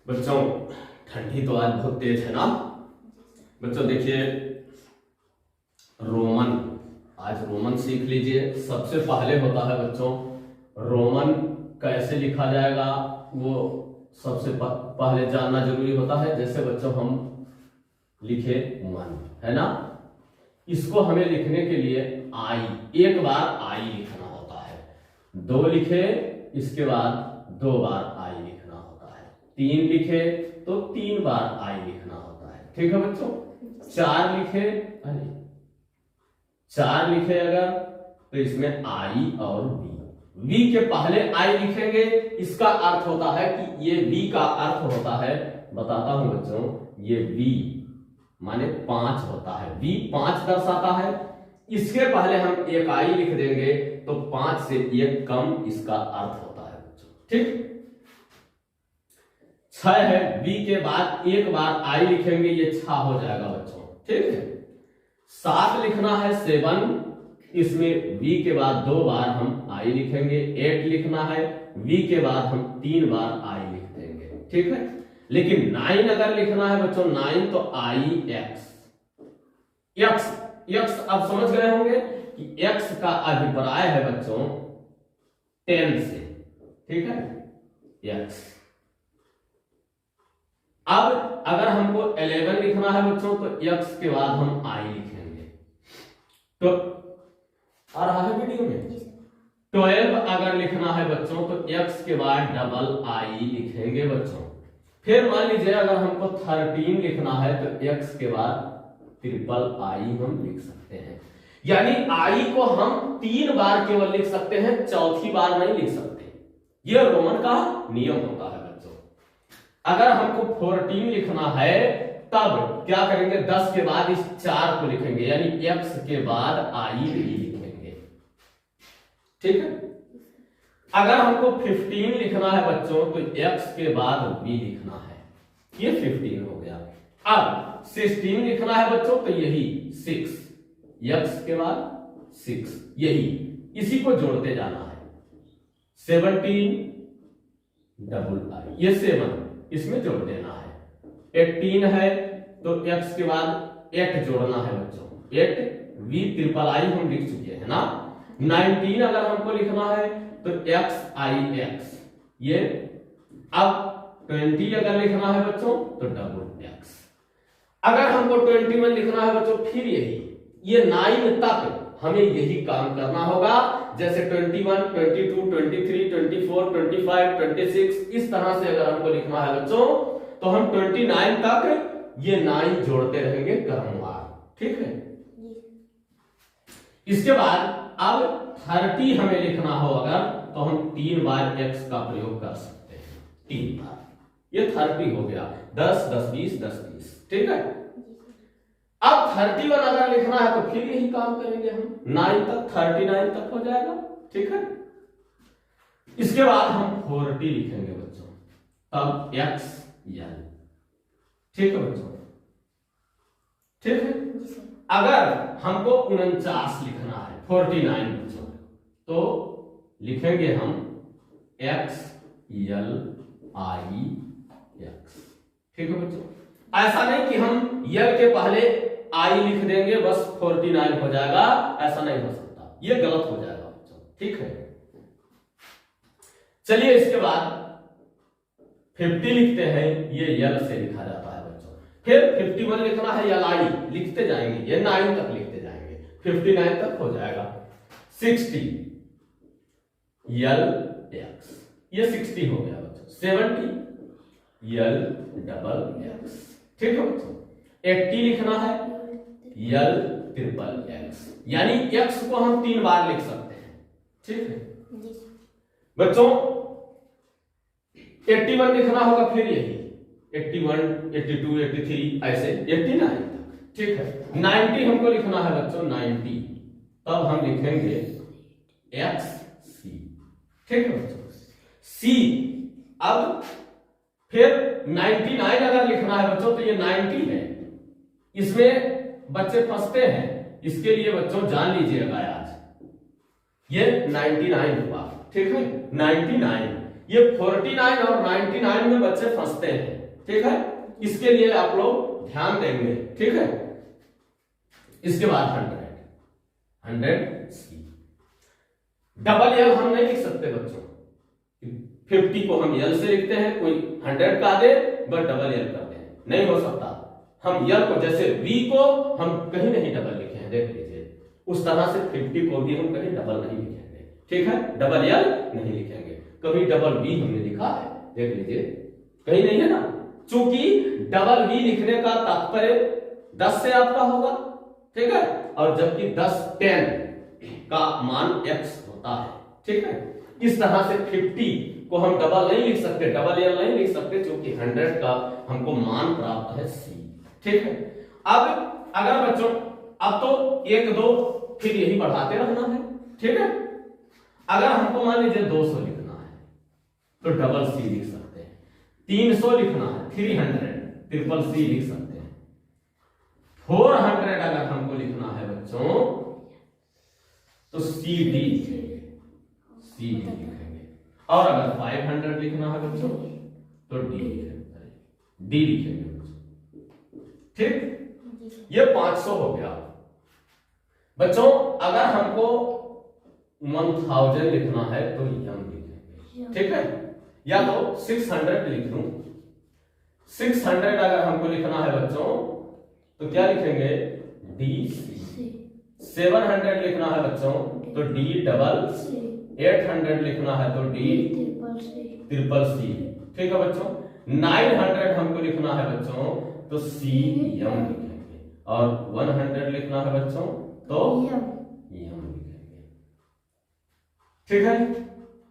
बच्चों ठंडी तो आज बहुत तेज है ना। बच्चों देखिए रोमन, आज रोमन सीख लीजिए। सबसे पहले होता है बच्चों रोमन कैसे लिखा जाएगा, वो सबसे पहले जानना जरूरी होता है। जैसे बच्चों हम लिखे मन, है ना, इसको हमें लिखने के लिए आई, एक बार आई लिखना होता है। दो लिखे इसके बाद दो बार आई लिखना होता है। तीन लिखे तो तीन बार आई लिखना होता है। ठीक है बच्चों। चार लिखे, अरे चार लिखे अगर, तो इसमें आई और वी के पहले आई लिखेंगे। इसका अर्थ होता है कि ये वी का अर्थ होता है, बताता हूं बच्चों, ये वी माने 5 होता है। वी 5 दर्शाता है। इसके पहले हम एक आई लिख देंगे तो 5 से एक कम इसका अर्थ होता है बच्चों। ठीक। 6 है, वी के बाद एक बार आई लिखेंगे, ये 6 हो जाएगा बच्चों। ठीक है। 7 लिखना है 7, इसमें वी के बाद 2 बार हम आई लिखेंगे। 8 लिखना है, वी के बाद हम 3 बार आई लिख देंगे। ठीक है। लेकिन 9 अगर लिखना है बच्चों, 9 तो आई एक्स, एक्स अब समझ गए होंगे कि एक्स का अभिप्राय है बच्चों 10 से। ठीक है, एक्स। अब अगर हमको 11 लिखना है बच्चों, तो एक्स के बाद हम आई लिखेंगे। तो आ रहा है वीडियो में। 12 अगर लिखना है बच्चों, तो एक्स के बाद डबल आई लिखेंगे बच्चों। फिर मान लीजिए अगर हमको 13 लिखना है, तो एक्स के बाद ट्रिपल आई हम लिख सकते हैं। यानी आई को हम 3 बार केवल लिख सकते हैं, चौथी बार नहीं लिख सकते। यह रोमन का नियम होता है बच्चों। अगर हमको 14 लिखना है, तब क्या करेंगे, 10 के बाद इस 4 को लिखेंगे, यानी एक्स के बाद आई भी लिखेंगे। ठीक है। अगर हमको 15 लिखना है बच्चों, तो एक्स के बाद बी लिखना है, ये 15 हो गया। अब 16 लिखना है बच्चों, तो यही 6, एक्स के बाद 6, यही इसी को जोड़ते जाना है। 17 डबल आई, ये 7 इसमें जोड़ देना है। 18 है तो एक्स के बाद 8 जोड़ना है बच्चों, 8 वी ट्रिपल आई हम लिख चुके हैं ना। 19 अगर हमको लिखना है तो एक्स आई एक्स, ये। अब 20 अगर लिखना है बच्चों, तो डबल एक्स। अगर हमको 21 लिखना है बच्चों, फिर यही, ये 9 तक हमें यही काम करना होगा। जैसे 21, 22, 23, 24, 25, 26, इस तरह से अगर हमको लिखना है बच्चों, तो हम 29 तक ये 9 जोड़ते रहेंगे क्रमवार। ठीक है। इसके बाद अब 30 हमें लिखना हो अगर, तो हम 3 बार एक्स का प्रयोग कर सकते हैं, 3 बार। ये 30 हो गया। 10, 10, 20, 10, 20। ठीक है। अब 31 अगर लिखना है, तो फिर यही काम करेंगे हम, 9 तक, 39 तक हो जाएगा। ठीक है। इसके बाद हम 40 लिखेंगे बच्चों, तब एक्स एल। ठीक है बच्चों। ठीक है। अगर हमको 49 लिखना है, 49 बच्चों, तो लिखेंगे हम एक्स एल आई एक्स। ठीक है बच्चों। ऐसा नहीं कि हम यल के पहले आई लिख देंगे बस 49 हो जाएगा, ऐसा नहीं हो सकता, ये गलत हो जाएगा बच्चों। ठीक है। चलिए इसके बाद 50 लिखते हैं, ये यल से लिखा जाता है बच्चों। फिर 51 लिखना है, यल आई लिखते जाएंगे, ये 9 तक लिखते जाएंगे, 59 तक हो जाएगा। 60 यल एक्स, ये 60 हो गया बच्चों। 70 यल डबल एक्स। ठीक है बच्चों। 80 लिखना है, यल ट्रिपल एक्स, यानी एक्स को हम 3 बार लिख सकते हैं। ठीक है बच्चों। 81 लिखना होगा, फिर यही 81, 82, 83, ऐसे 89 तक। ठीक है। 90 हमको लिखना है बच्चों, 90, तब हम लिखेंगे एक्स सी। ठीक है बच्चों। सी। अब फिर 99 अगर लिखना है बच्चों, तो ये 90 है, इसमें बच्चे फंसते हैं, इसके लिए बच्चों जान लीजिएगा आज, ये 99 हुआ। ठीक है। 99 ये 49 और 99 में बच्चे फंसते हैं, ठीक है, इसके लिए आप लोग ध्यान देंगे, ठीक है। इसके बाद 100 सी। डबल यल हम नहीं लिख सकते बच्चों, 50 को हम यल से लिखते हैं, कोई 100 का दे बस डबल यल करते हैं, नहीं हो सकता। हम यल को जैसे v को हम कहीं नहीं डबल लिखे हैं, देख लीजिए, उस तरह से 50 को भी हम कहीं डबल नहीं लिखेंगे, ठीक है, डबल यल नहीं लिखेंगे। कभी डबल v हमने लिखा है, देख लीजिए, कहीं नहीं है ना, चूंकि डबल v लिखने का तात्पर्य 10 से आपका होगा, ठीक है, और जबकि 10 का मान x होता है, ठीक है। इस तरह से 50 को हम डबल नहीं लिख सकते, डबल यल नहीं लिख सकते, क्योंकि 100 का हमको मान प्राप्त है c, ठीक है। अब अगर बच्चों अब तो 1 2 फिर यही बढ़ाते रहना है, ठीक है। अगर हमको मान लीजिए 200 लिखना है तो डबल c लिख सकते हैं, 300 लिखना है 300 ट्रिपल c लिख सकते हैं, 400 अगर हमको लिखना है बच्चों तो CD लिखेंगे, और अगर 500 लिखना है बच्चों तो D लिखेंगे बच्चों, ठीक। ये 500 हो गया बच्चों। अगर हमको 1000 लिखना है तो यम लिखेंगे, ठीक है, या तो 600 लिख दूं, 600 अगर हमको लिखना है बच्चों तो क्या लिखेंगे, DC। 700 लिखना है बच्चों तो D डबल, 800 लिखना है तो D ट्रिपल C, ठीक है बच्चों। 900 हमको लिखना है बच्चों तो C यम लिखेंगे, और 100 लिखना है बच्चों तो यम लिखेंगे, ठीक है।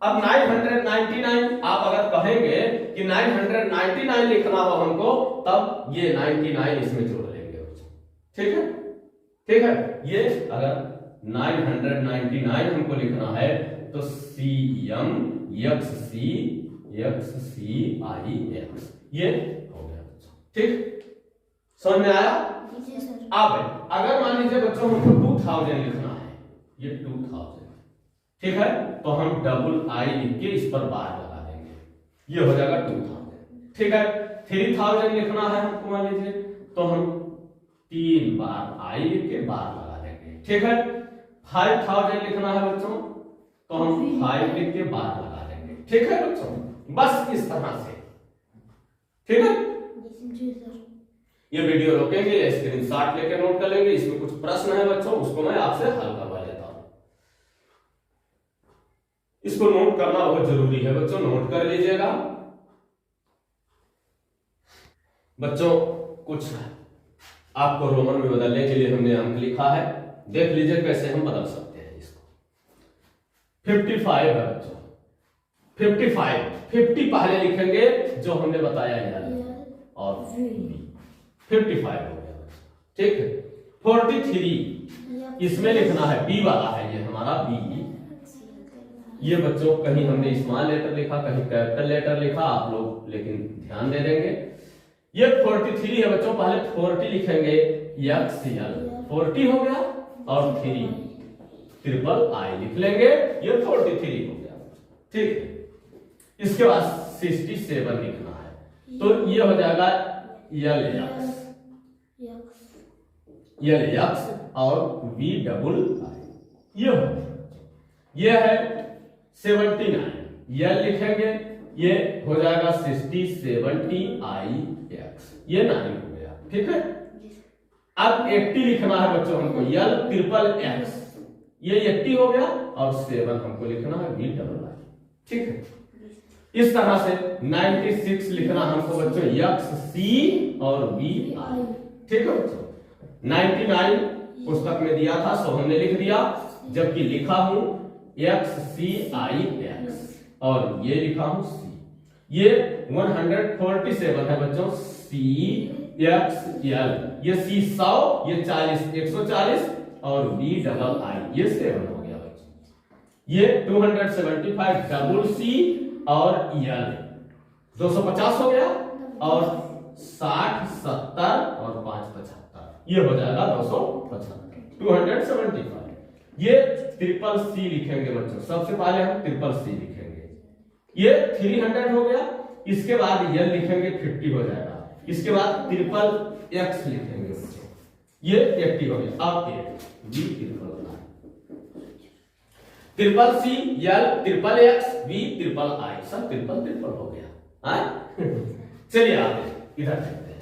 अब 999 आप अगर कहेंगे कि 999 लिखना हो हमको, तब ये 99 इसमें जोड़ लेंगे बच्चों, ठीक है, ठीक है। ये अगर 999 हमको लिखना है तो CM XC XCIX, ये हो गया बच्चों, ठीक, समझ में आया। अब अगर मान लीजिए बच्चों हमको 2000 लिखना है, ये 2000, ठीक है, तो हम डबल I लिख के इस पर बार लगा देंगे, ये हो जाएगा 2000, ठीक है। 3000 लिखना है हमको मान लीजिए तो हम 3 बार I लिख के बार लगा देंगे, ठीक है। 5000 लिखना है बच्चों तो हम 5 लिख के बार लगा देंगे, ठीक है बच्चों, बस इस तरह से, ठीक है। ये वीडियो रोकेंगे, स्क्रीनशॉट लेके नोट कर लेंगे, इसमें कुछ प्रश्न है बच्चों उसको मैं आपसे हल करवा लेता हूं, इसको नोट करना बहुत जरूरी है बच्चों, नोट कर लीजिएगा बच्चों। कुछ आपको रोमन में बदलने के लिए हमने अंक लिखा है, देख लीजिए कैसे हम बदल सकते हैं इसको। 55 है बच्चों, 50 पहले लिखेंगे जो हमने बताया यार, और 55 हो गया बच्चों, ठीक है। 43 इसमें लिखना है, बी वाला है ये हमारा बी, ये बच्चों कहीं हमने स्मॉल लेटर लिखा, कहीं कैपिटल लेटर लिखा, आप लोग लेकिन ध्यान दे देंगे। ये 43 है बच्चों, पहले 40 लिखेंगे, XL 40 हो गया, और 3 ट्रिपल I लिख लेंगे, ये 43 हो गया, ठीक है। इसके बाद 67 लिखना है तो ये हो जाएगा LX और V डबल I, ये हो गया। ये है 79, L लिखेंगे, ये हो जाएगा 60 70IX, ये 9 हो गया, ठीक है। अब 80 लिखना है बच्चों हमको, L ट्रिपल X, ये 80 हो गया, और 7 हमको लिखना है V डबल I, ठीक है। इस तरह से 96 लिखना हमको बच्चों XC और VI, ठीक है बच्चों। 99 पुस्तक में दिया था सो हमने लिख दिया, जबकि लिखा हूं XCIX और ये लिखा हूं C। ये 147 है बच्चों, CXL, ये C 100, ये 40 140, और V डबल I, ये 7 हो गया बच्चों। ये 275 डबल C और L 250 हो गया, और 60 70 और 5 75, ये हो जाएगा 275, 275। ये ट्रिपल C लिखेंगे बच्चों, सबसे पहले हम ट्रिपल C लिखेंगे, ये 300 हो गया। इसके बाद यल लिखेंगे 50 हो जाएगा। इसके बाद ट्रिपल एक्स लिखेंगे बच्चों, ये 80 हो गया। अब V triple C L triple X V triple I, सब ट्रिपल हो गया। चलिए आगे इधर देखते हैं।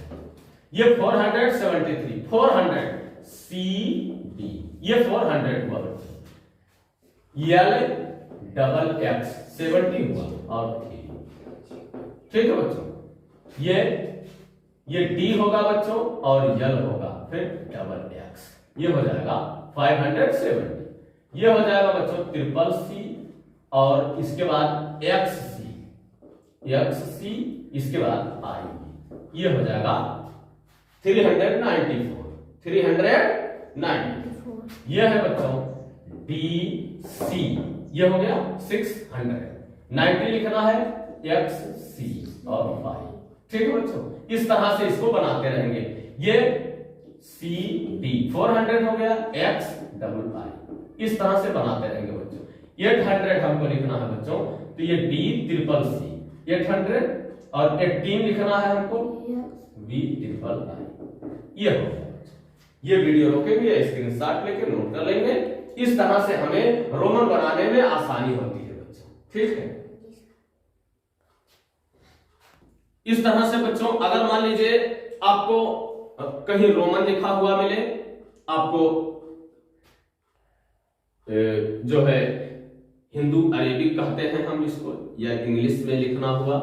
ये 473 400 सी डी, ये 400 हुआ बच्चों। यल डबल एक्स 70 हुआ और 3, ठीक है बच्चों। ये डी होगा बच्चों और यल होगा, फिर डबल एक्स, ये हो जाएगा 570। ये हो जाएगा बच्चों ट्रिपल सी और इसके बाद एक्स सी, इसके बाद आई, ये हो जाएगा 394। ये है बच्चों डी सी, ये हो गया 600। 90 लिखना है एक्स सी और वाई, ठीक है बच्चों। इस तरह से इसको बनाते रहेंगे। ये सी डी 400 हो गया, एक्स डबल आई, इस तरह से बनाते रहेंगे बच्चों। 800 हमको लिखना है बच्चों, तो ये डी ट्रिपल सी 800 और 18 लिखना है हमको वी ट्रिपल आई, ये हो गया। ये वीडियो रोकेंगे, स्क्रीनशॉट लेके नोट कर लेंगे। इस तरह से हमें रोमन बनाने में आसानी होती है बच्चों, ठीक है। इस तरह से बच्चों अगर मान लीजिए आपको कहीं रोमन लिखा हुआ मिले, आपको जो है हिंदू अरेबिक कहते हैं हम इसको, या इंग्लिश में लिखना हुआ,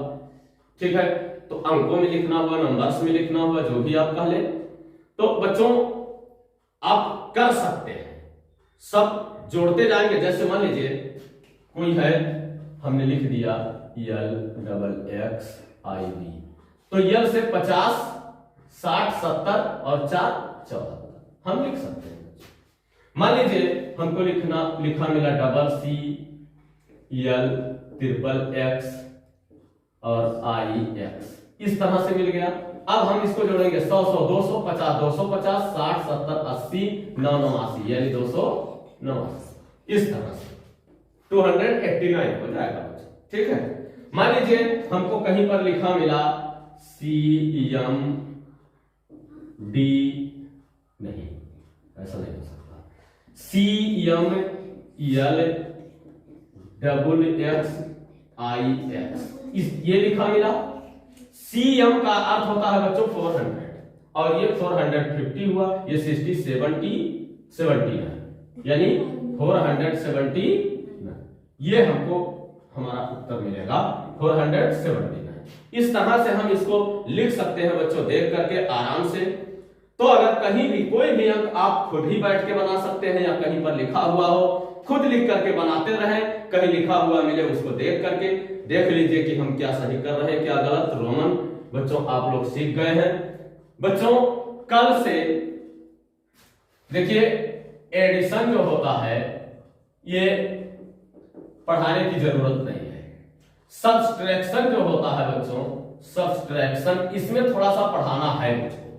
ठीक है, तो अंकों में लिखना हुआ, नंबर्स में लिखना हुआ, जो भी आप कह ले, तो बच्चों आप कर सकते हैं। सब जोड़ते जाएंगे। जैसे मान लीजिए कोई है, हमने लिख दिया L double X I V, तो यल से 50 60 70 और 4 74 हम लिख सकते हैं। मान लीजिए हमको लिखा मिला double C L triple x और आई एक्स, इस तरह से मिल गया। अब हम इसको जोड़ेंगे 100 100 250 250 60 70 80 89 यानी 289, इस तरह से 289 हो जाएगा, ठीक है। मान लीजिए हमको कहीं पर लिखा मिला सी एम डी, नहीं ऐसा नहीं हो सकता, C M L double X I X, ये लिखा मिला। सी एम का अर्थ होता है बच्चों 400 और ये 450 हुआ, ये 60 70 79 यानी 479, ये हमको हमारा उत्तर मिलेगा 479। इस तरह से हम इसको लिख सकते हैं बच्चों, देख करके आराम से। तो अगर कहीं भी कोई भी अंक आप खुद ही बैठ के बना सकते हैं, या कहीं पर लिखा हुआ हो खुद लिख करके बनाते रहें, कहीं लिखा हुआ मिले उसको देख करके देख लीजिए कि हम क्या सही कर रहे हैं क्या गलत। रोमन बच्चों आप लोग सीख गए हैं। बच्चों कल से देखिए एडिशन जो होता है ये पढ़ाने की जरूरत नहीं है। सब्सट्रैक्शन जो होता है बच्चों, सब्सट्रैक्शन इसमें थोड़ा सा पढ़ाना है मुझको,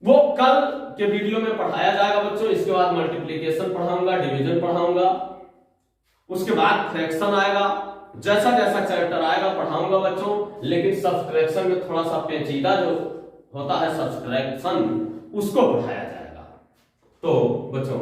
वो कल के वीडियो में पढ़ाया जाएगा बच्चों। इसके बाद मल्टीप्लिकेशन पढ़ाऊंगा, डिवीजन पढ़ाऊंगा, उसके बाद फ्रैक्शन आएगा, जैसा जैसा चैप्टर आएगा पढ़ाऊंगा बच्चों। लेकिन सब्सट्रैक्शन में थोड़ा सा पेचीदा जो होता है सब्सट्रैक्शन, उसको पढ़ाया जाएगा। तो बच्चों